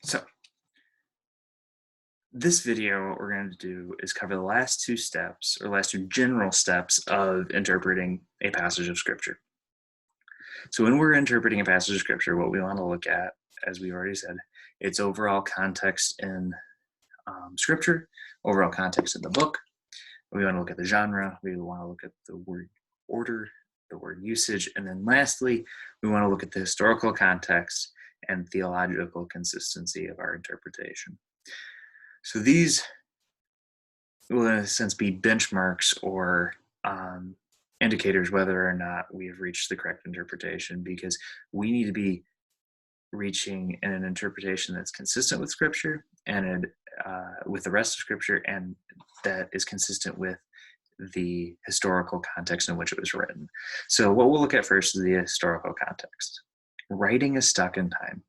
So this video, what we're going to do is cover the last two steps, or last two general steps of interpreting a passage of Scripture. So when we're interpreting a passage of Scripture, what we want to look at, as we already said, its overall context in Scripture, overall context in the book. We want to look at the genre. We want to look at the word order, the word usage, and then lastly, we want to look at the historical context and theological consistency of our interpretation. So these will, in a sense, be benchmarks or indicators whether or not we have reached the correct interpretation, because we need to be reaching an interpretation that's consistent with Scripture and with the rest of Scripture, and that is consistent with the historical context in which it was written. So what we'll look at first is the historical context. Writing is stuck in time.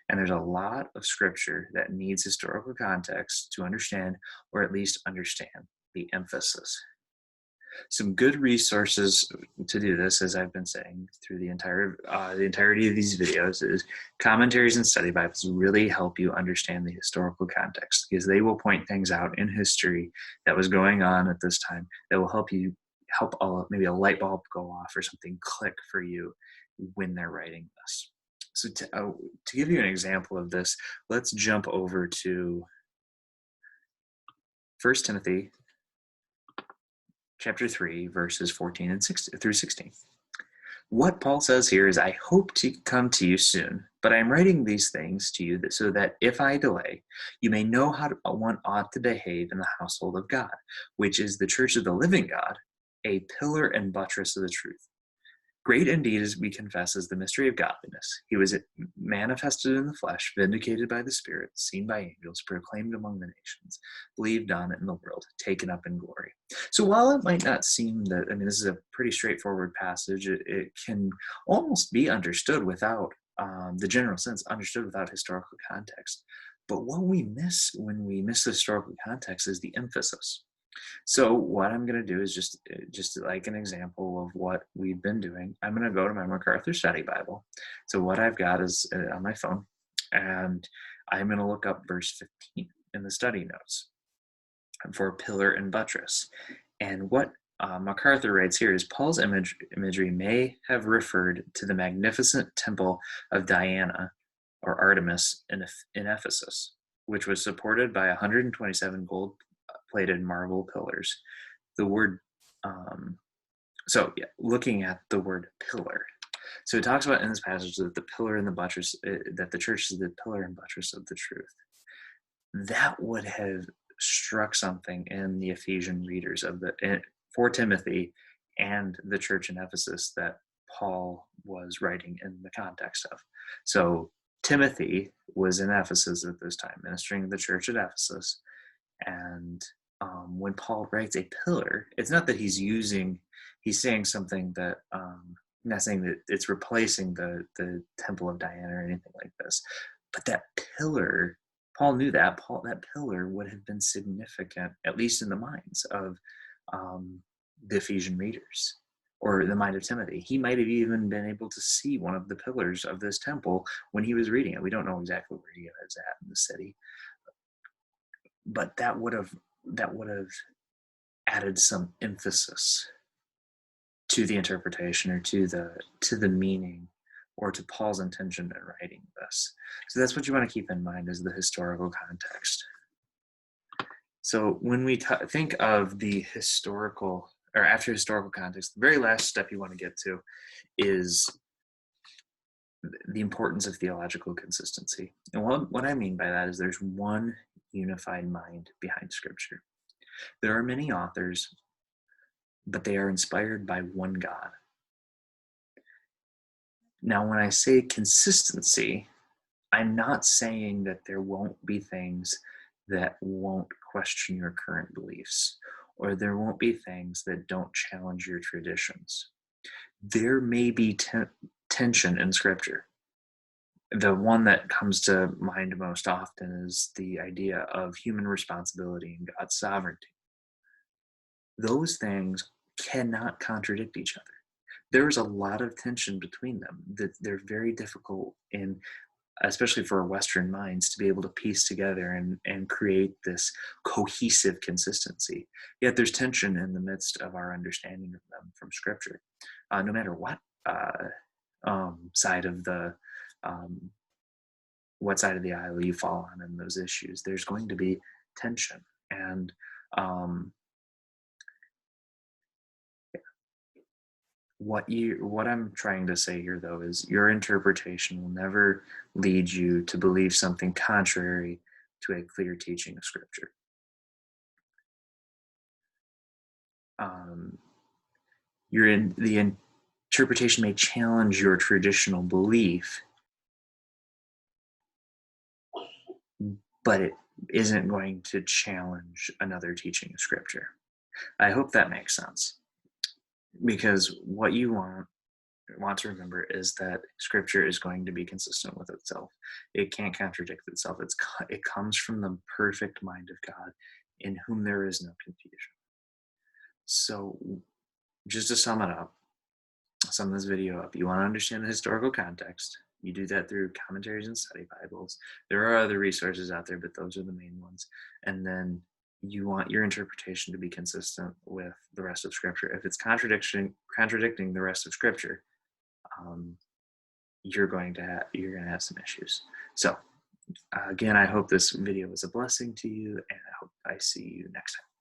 And there's a lot of Scripture that needs historical context to understand, or at least understand the emphasis. Some good resources to do this, as I've been saying through the entirety of these videos, is commentaries and study Bibles really help you understand the historical context, because they will point things out in history that was going on at this time that will help maybe a light bulb go off or something click for you when they're writing this. So to give you an example of this, let's jump over to 1 Timothy chapter 3, verses 14 and 16 through 16. What Paul says here is, I hope to come to you soon, but I am writing these things to you so that if I delay, you may know how one ought to behave in the household of God, which is the church of the living God, a pillar and buttress of the truth. Great indeed, as we confess, is the mystery of godliness. He was manifested in the flesh, vindicated by the Spirit, seen by angels, proclaimed among the nations, believed on in the world, taken up in glory. So while it might not seem that, this is a pretty straightforward passage, it can almost be understood without the general sense, understood without historical context. But what we miss when we miss the historical context is the emphasis. So what I'm going to do is just like an example of what we've been doing. I'm going to go to my MacArthur Study Bible. So what I've got is on my phone, and I'm going to look up verse 15 in the study notes for pillar and buttress. And what MacArthur writes here is, Paul's imagery may have referred to the magnificent temple of Diana or Artemis in Ephesus, which was supported by 127 gold-plated marble pillars. The word, looking at the word pillar. So it talks about in this passage that the pillar and the buttress, that the church is the pillar and buttress of the truth. That would have struck something in the Ephesian readers for Timothy and the church in Ephesus that Paul was writing in the context of. So Timothy was in Ephesus at this time, ministering to the church at Ephesus. And when Paul writes a pillar, it's not that he's saying something that, not saying that it's replacing the temple of Diana or anything like this, but that pillar, Paul knew that pillar would have been significant, at least in the minds of the Ephesian readers, or the mind of Timothy. He might have even been able to see one of the pillars of this temple when he was reading it. We don't know exactly where he was at in the city, but that would have added some emphasis to the interpretation, or to the meaning, or to Paul's intention in writing this. So that's what you want to keep in mind, is the historical context. So when we think of the historical, or after historical context, the very last step you want to get to is the importance of theological consistency. And what I mean by that is there's one unified mind behind Scripture. There are many authors, but they are inspired by one God. Now, when I say consistency, I'm not saying that there won't be things that won't question your current beliefs, or there won't be things that don't challenge your traditions. There may be tension in Scripture. The one that comes to mind most often is the idea of human responsibility and God's sovereignty. Those things cannot contradict each other. There's a lot of tension between them, that they're very difficult in especially for Western minds, to be able to piece together and create this cohesive consistency. Yet there's tension in the midst of our understanding of them from Scripture, no matter side of the um, what side of the aisle you fall on in those issues. There's going to be tension, and um, what I'm trying to say here, though, is your interpretation will never lead you to believe something contrary to a clear teaching of Scripture. Um, the interpretation may challenge your traditional belief, but it isn't going to challenge another teaching of Scripture. I hope that makes sense, because what you want to remember is that Scripture is going to be consistent with itself. It can't contradict itself. It comes from the perfect mind of God, in whom there is no confusion. So, just to sum it up, sum this video up, you want to understand the historical context. You do that through commentaries and study Bibles. There are other resources out there, but those are the main ones. And then you want your interpretation to be consistent with the rest of Scripture. If it's contradicting the rest of Scripture, you're going to have some issues. So again, I hope this video was a blessing to you, and I hope I see you next time.